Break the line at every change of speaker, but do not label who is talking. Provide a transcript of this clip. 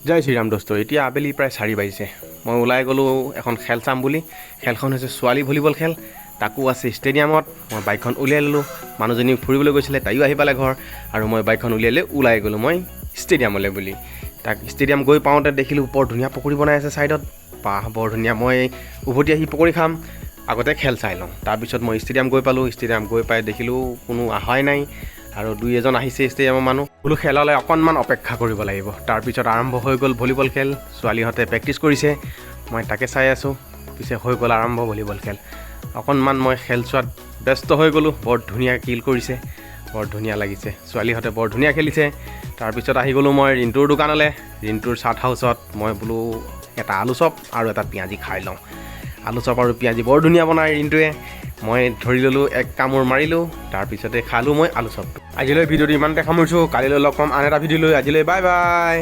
জয় শ্ৰীৰাম দোস্ত। এতিয়া আবেলি প্ৰায় 4 বাজিছে। মই ওলাই গ'লোঁ এখন খেল চাম বুলি। খেলখন হৈছে ছোৱালী ভলীবল খেল, তাকো আছে ষ্টেডিয়ামত। মই বাইকখন উলিয়াই ল'লোঁ। মানুহজনী ফুৰিবলৈ গৈছিলে, তাইও আহি পালে ঘৰ, আৰু মই বাইকখন উলিয়াই লৈ ওলাই গ'লোঁ মই ষ্টেডিয়ামলৈ বুলি। তাক ষ্টেডিয়াম গৈ পাওঁতে দেখিলোঁ বৰ ধুনীয়া পকৰি বনাই আছে ছাইডত। বাহ, বৰ ধুনীয়া। মই উভতি আহি পকৰি খাম, আগতে খেল চাই লওঁ। তাৰপিছত মই ষ্টেডিয়াম গৈ পালোঁ। ষ্টেডিয়াম গৈ পাই দেখিলোঁ কোনো অহাই নাই, আৰু 2-এজন আহিছে ষ্টেডিয়ামৰ মানুহ। বোলো খেললৈ অকণমান অপেক্ষা কৰিব লাগিব। তাৰপিছত আৰম্ভ হৈ গ'ল ভলীবল খেল। ছোৱালীহঁতে প্ৰেক্টিছ কৰিছে, মই তাকে চাই আছোঁ। পিছে হৈ গ'ল আৰম্ভ ভলীবল খেল। অকণমান মই খেল চোৱাত ব্যস্ত হৈ গ'লোঁ। বৰ ধুনীয়া কিল কৰিছে, বৰ ধুনীয়া লাগিছে। ছোৱালীহঁতে বৰ ধুনীয়া খেলিছে। তাৰপিছত আহি গ'লোঁ মই ৰিণ্টুৰ দোকানলৈ। ৰিণ্টুৰ চাট হাউচত মই বোলো এটা আলু চপ আৰু এটা পিঁয়াজি খাই লওঁ। আলু চপ আৰু পিঁয়াজি বৰ ধুনীয়া বনায় ৰিণ্টুৱে। মই ধৰি ল'লোঁ, এক কামোৰ মাৰিলোঁ, তাৰপিছতে খালোঁ মই আলু চপটো। আজিলৈ ভিডিঅ'টো ইমানতে সামৰিছোঁ। কালিলৈ লগ পাম আন এটা ভিডিঅ' লৈ। আজিলৈ বাই বাই।